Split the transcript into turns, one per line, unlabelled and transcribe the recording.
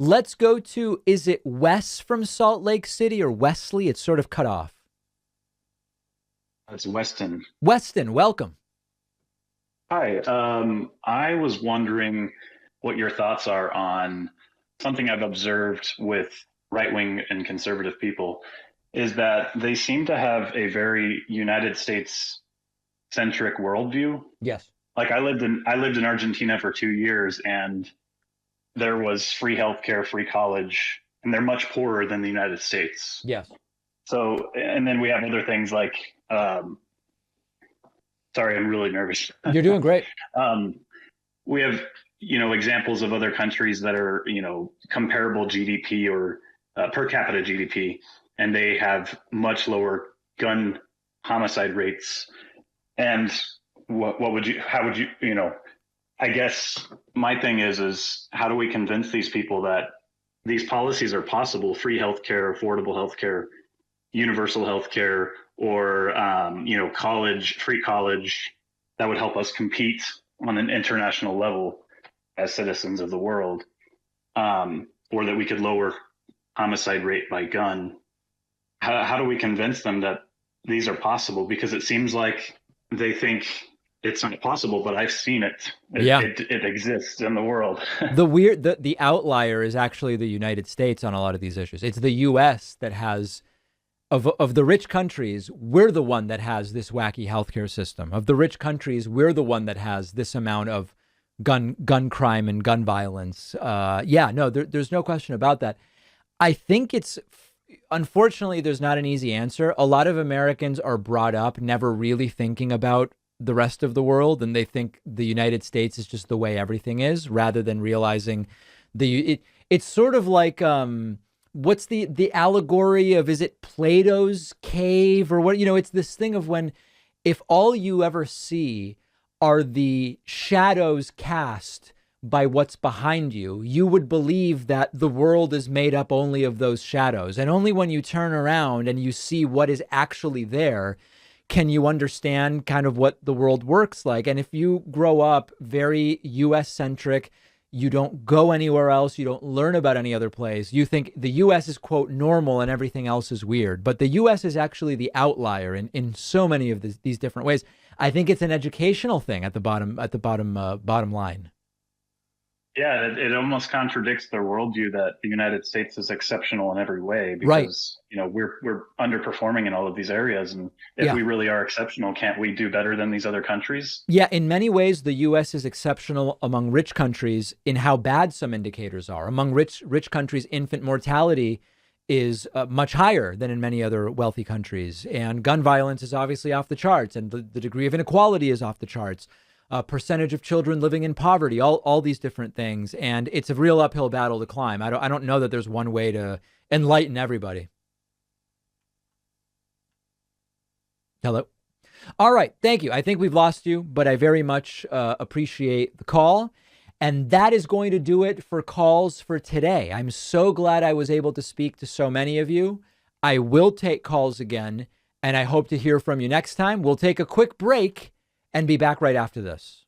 Let's go to, is it Wes from Salt Lake City or Wesley? It's sort of cut off.
It's Weston.
Weston, welcome.
Hi. I was wondering what your thoughts are on something I've observed with right wing and conservative people is that they seem to have a very United States centric worldview.
Yes.
Like I lived in Argentina for 2 years, and there was free healthcare, free college, and they're much poorer than the United States.
Yes.
So, and then we have other things like, um, sorry, I'm really nervous.
You're doing great.
um, we have examples of other countries that are comparable GDP or per capita GDP, and they have much lower gun homicide rates. And what would you how would you I guess my thing is how do we convince these people that these policies are possible? Free healthcare, affordable healthcare, universal healthcare, or college, free college, that would help us compete on an international level as citizens of the world, or that we could lower homicide rate by gun. How do we convince them that these are possible? Because it seems like they think it's not possible, but I've seen it.
Yeah.
It exists in the world.
The outlier is actually the United States on a lot of these issues. It's the US that has, of the rich countries, we're the one that has this wacky healthcare system. Of the rich countries, we're the one that has this amount of gun crime and gun violence. There's no question about that. I think it's, unfortunately, there's not an easy answer. A lot of Americans are brought up never really thinking about the rest of the world, and they think the United States is just the way everything is, rather than realizing it's sort of like, what's the allegory of, is it Plato's cave or what? It's this thing of when, if all you ever see are the shadows cast by what's behind you, you would believe that the world is made up only of those shadows. And only when you turn around and you see what is actually there can you understand kind of what the world works like. And if you grow up very US centric, you don't go anywhere else, you don't learn about any other place, you think the US is, quote, normal and everything else is weird. But the US is actually the outlier in so many of these different ways. I think it's an educational thing at the bottom line.
Yeah, it almost contradicts their worldview that the United States is exceptional in every way
Right.
because we're underperforming in all of these areas, and if
Yeah.
we really are exceptional, can't we do better than these other countries?
Yeah, in many ways, the U.S. is exceptional among rich countries in how bad some indicators are. Among rich countries, infant mortality is much higher than in many other wealthy countries. And gun violence is obviously off the charts, and the degree of inequality is off the charts. Percentage of children living in poverty, all these different things. And it's a real uphill battle to climb. I don't know that there's one way to enlighten everybody. Hello. All right. Thank you. I think we've lost you, but I very much appreciate the call. And that is going to do it for calls for today. I'm so glad I was able to speak to so many of you. I will take calls again, and I hope to hear from you next time. We'll take a quick break and be back right after this.